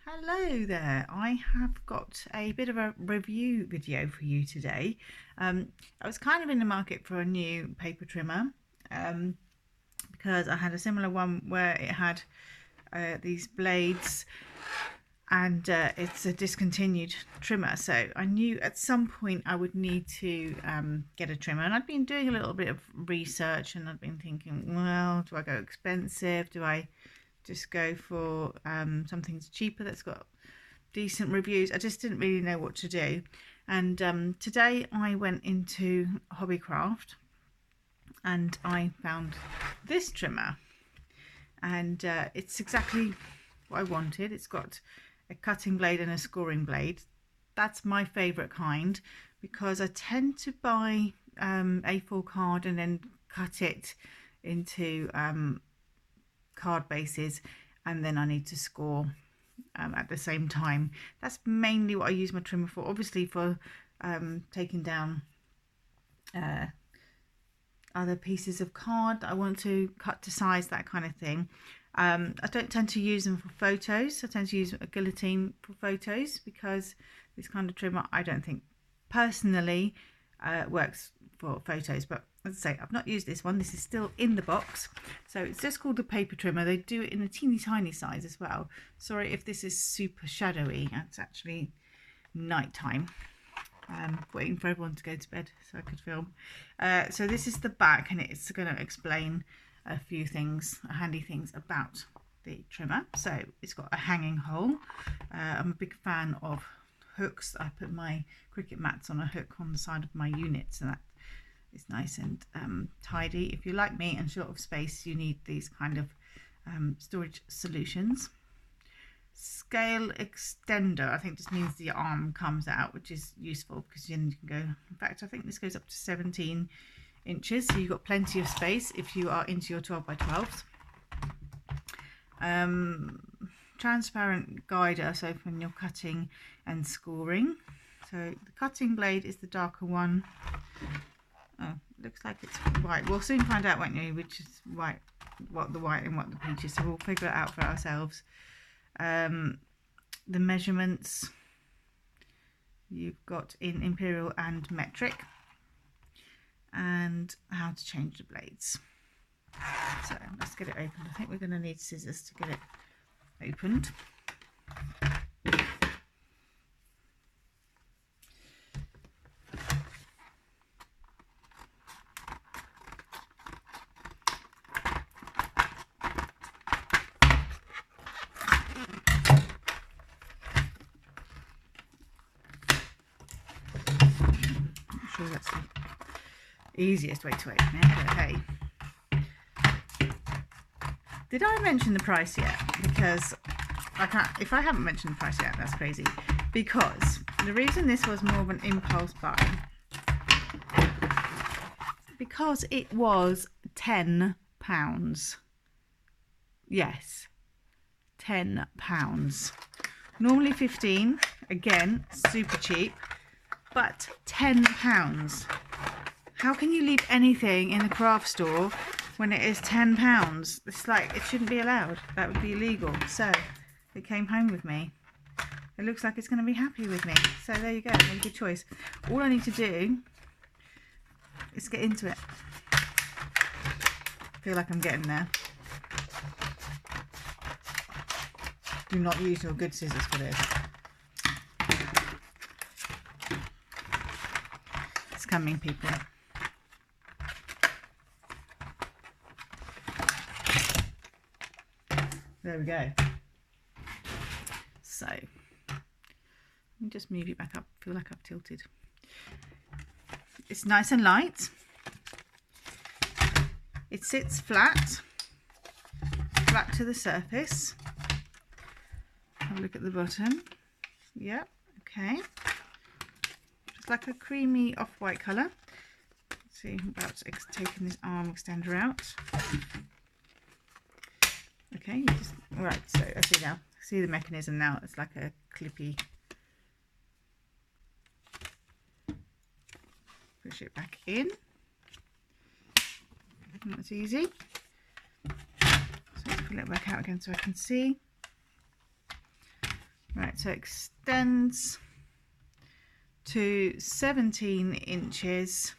Hello there, I have got a bit of a review video for you today. I was kind of in the market for a new paper trimmer because I had a similar one where it had these blades and it's a discontinued trimmer, so I knew at some point I would need to get a trimmer, and I'd been doing a little bit of research and I'd been thinking, well, do I go expensive? Do I just go for something cheaper that's got decent reviews? I just didn't really know what to do, and today I went into Hobbycraft and I found this trimmer, and it's exactly what I wanted. It's got a cutting blade and a scoring blade. That's my favourite kind because I tend to buy A4 card and then cut it into card bases, and then I need to score at the same time. That's mainly what I use my trimmer for, obviously for taking down other pieces of card that I want to cut to size, that kind of thing. I don't tend to use them for photos. I tend to use a guillotine for photos because this kind of trimmer I don't think personally works for photos. But as I say, I've not used this one. This is still in the box. So it's just called a paper trimmer. They do it in a teeny tiny size as well. Sorry if this is super shadowy. It's actually nighttime. Waiting for everyone to go to bed so I could film. So this is the back, and it's going to explain a few things, handy things about the trimmer. So it's got a hanging hole. I'm a big fan of hooks. I put my cricket mats on a hook on the side of my unit, so that is nice and tidy. If you're like me and short of space, you need these kind of storage solutions. Scale extender, I think just means the arm comes out, which is useful because then you can go, in fact I think this goes up to 17 inches, so you've got plenty of space if you are into your 12 by 12s. Transparent guider, so when you're cutting and scoring. So the cutting blade is the darker one. Oh, looks like it's white. We'll soon find out, won't you, which is white, what the white and what the peach is, so we'll figure it out for ourselves. The measurements you've got in imperial and metric, and how to change the blades. So let's get it opened. I think we're going to need scissors to get it opened. I'm sure that's the easiest way to open it, but hey. Did I mention the price yet? Because I can't, if I haven't mentioned the price yet, that's crazy. Because the reason this was more of an impulse buy, because it was £10. Yes, £10. Normally 15, again, super cheap, but £10. How can you leave anything in the craft store when it is £10? It's like, it shouldn't be allowed. That would be illegal. So it came home with me. It looks like it's going to be happy with me. So there you go. A good choice. All I need to do is get into it. I feel like I'm getting there. Do not use your good scissors for this. It's coming, people. There we go. So let me just move you back up. I feel like I've tilted. It's nice and light. It sits flat to the surface. Have a look at the bottom. Yep, okay. Just like a creamy off-white colour. Let's see about taking this arm extender out. Okay, you just, right, so I see now. See the mechanism now. It's like a clippy. Push it back in. That's easy. So pull it back out again so I can see. Right, so it extends to 17 inches,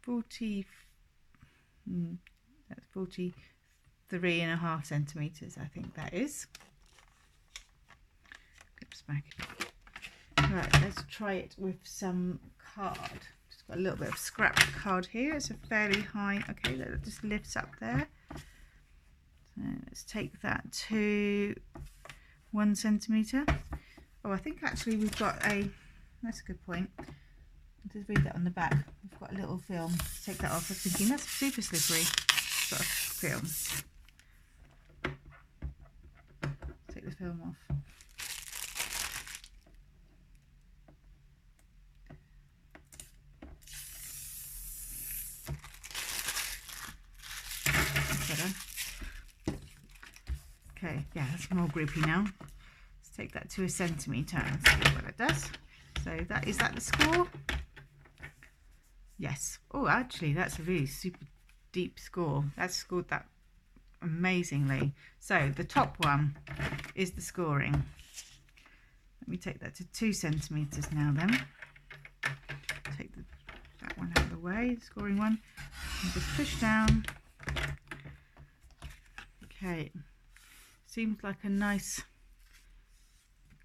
43.5 centimeters, I think that is. Right, let's try it with some card. Just got a little bit of scrap card here. It's a fairly high, okay, that just lifts up there. So let's take that to 1 centimeter. Oh, I think actually we've got that's a good point. I'll just read that on the back. We've got a little film. Take that off. I was thinking that's super slippery. It's got a film. Take the film off. Okay, yeah, that's more grippy now. Let's take that to 1 centimeter and see what it does. So is that the score? Yes. Oh, actually, that's a really super deep score. That's scored that amazingly. So the top one is the scoring. Let me take that to 2 centimeters now then. Take that one out of the way, the scoring one, and just push down. Okay. Seems like a nice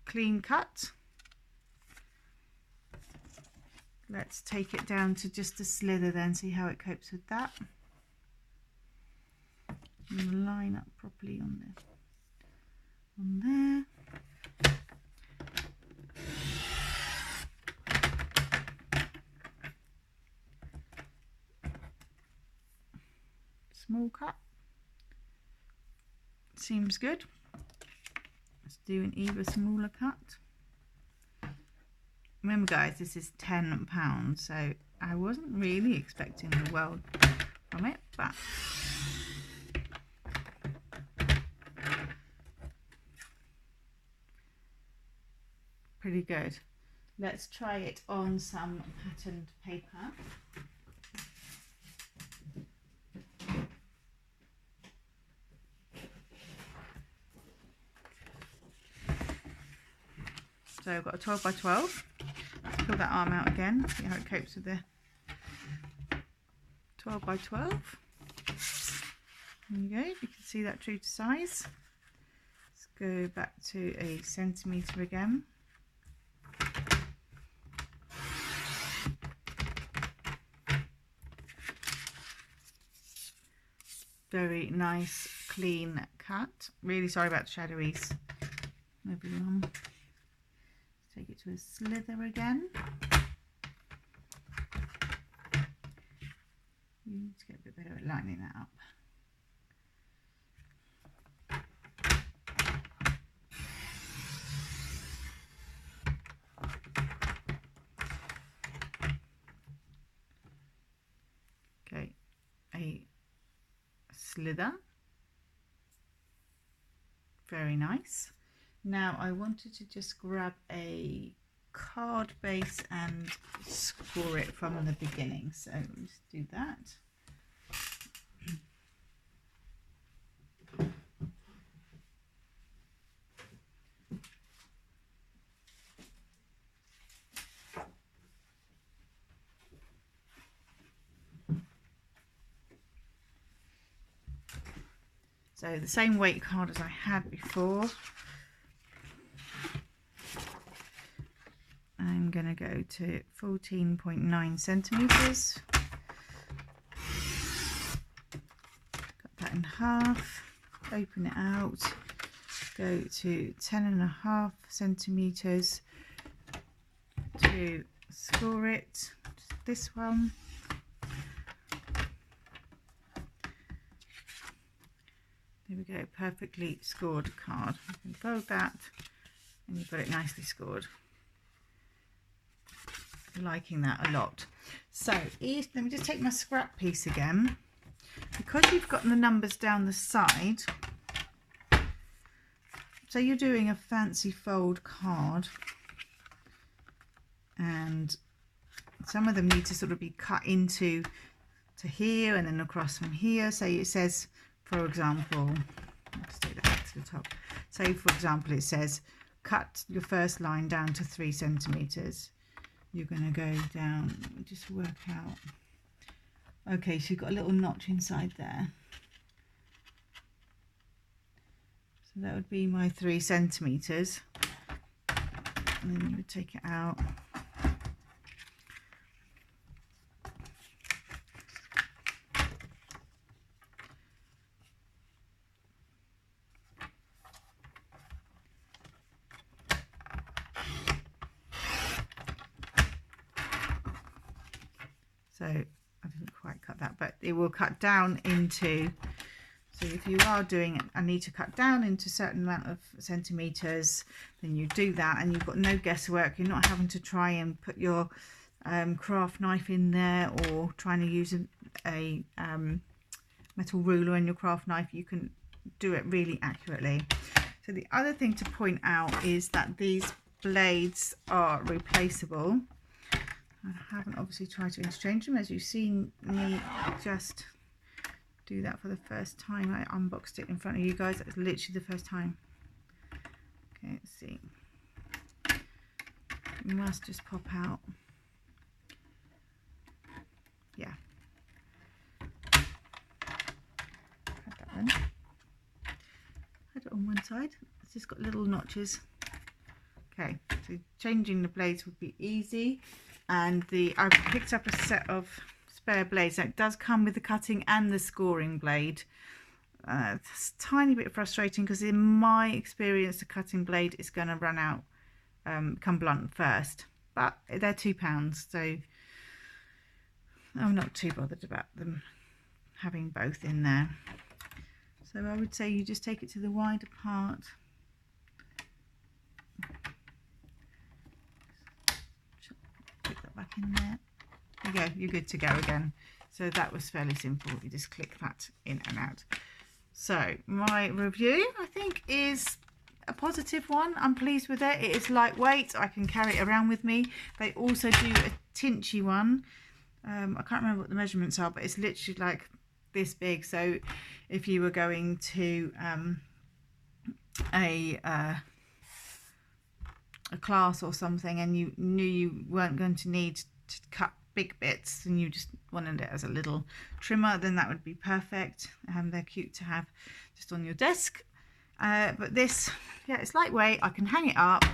clean cut. Let's take it down to just a slither then, see how it copes with that. And line up properly on there. Small cut. Seems good. Let's do an even smaller cut. Remember guys, this is £10, so I wasn't really expecting the world from it, but pretty good. Let's try it on some patterned paper. So I've got a 12 by 12. Let's pull that arm out again, see how it copes with the 12 by 12. There you go, you can see that true to size. Let's go back to 1 centimeter again. Very nice, clean cut. Really sorry about the shadowies, everyone. Take it to a slither again. You need to get a bit better at lining that up. Okay, a slither. Very nice. Now I wanted to just grab a card base and score it from the beginning, so let's do that. So the same weight card as I had before. I'm going to go to 14.9 centimeters. Cut that in half, open it out, go to 10.5 centimeters to score it. Just this one. There we go, perfectly scored card. You can fold that and you've got it nicely scored. Liking that a lot. So let me just take my scrap piece again. Because you've got the numbers down the side, so you're doing a fancy fold card and some of them need to sort of be cut into to here and then across from here. So it says, for example, let's take that back to the top. say for example it says cut your first line down to 3 centimeters. You're going to go down, let me just work out. Okay, so you've got a little notch inside there. So that would be my 3 centimeters. And then you would take it out. So I didn't quite cut that, but it will cut down into, so if you are doing it, I need to cut down into a certain amount of centimeters, then you do that and you've got no guesswork. You're not having to try and put your craft knife in there or trying to use a metal ruler in your craft knife. You can do it really accurately. So the other thing to point out is that these blades are replaceable. I haven't obviously tried to interchange them, as you've seen me just do that for the first time. I unboxed it in front of you guys. That was literally the first time. Okay, let's see. It must just pop out. Yeah. Had that then. Had it on one side. It's just got little notches. Okay, so changing the blades would be easy. And I picked up a set of spare blades. Now, it does come with the cutting and the scoring blade. It's a tiny bit frustrating because in my experience the cutting blade is going to run out, become blunt first, but they're £2, so I'm not too bothered about them having both in there. So I would say you just take it to the wider part. Put that back in there. There you go, you're good to go again. So that was fairly simple. You just click that in and out. So my review, I think, is a positive one. I'm pleased with it. It is lightweight. I can carry it around with me. They also do a tinchy one. I can't remember what the measurements are, but it's literally like this big. So if you were going to a class or something and you knew you weren't going to need to cut big bits and you just wanted it as a little trimmer, then that would be perfect. They're cute to have just on your desk. But this, yeah, it's lightweight. I can hang it up,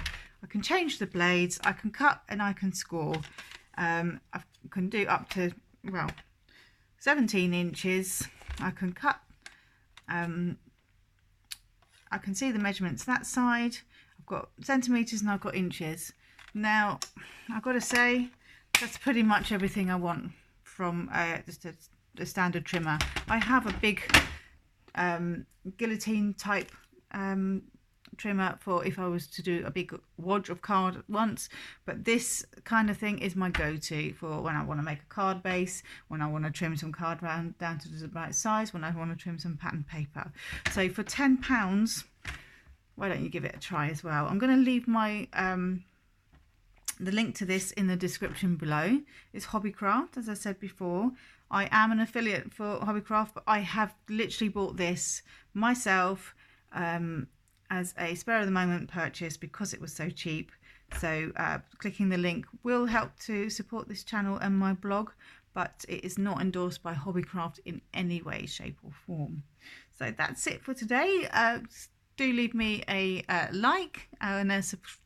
I can change the blades, I can cut and I can score. I can do up to, well, 17 inches. I can cut, I can see the measurements that side. I've got centimeters and I've got inches. Now I've got to say that's pretty much everything I want from just a standard trimmer. I have a big guillotine type trimmer for if I was to do a big wad of card at once, but this kind of thing is my go-to for when I want to make a card base, when I want to trim some card round down to the right size, when I want to trim some pattern paper. So for £10, why don't you give it a try as well? I'm going to leave my the link to this in the description below. It's Hobbycraft, as I said before. I am an affiliate for Hobbycraft, but I have literally bought this myself as a spare of the moment purchase because it was so cheap. So clicking the link will help to support this channel and my blog, but it is not endorsed by Hobbycraft in any way, shape or form. So that's it for today. Do leave me a like and a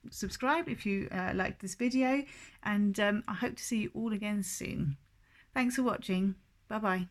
subscribe if you liked this video, and I hope to see you all again soon. Thanks for watching. Bye bye.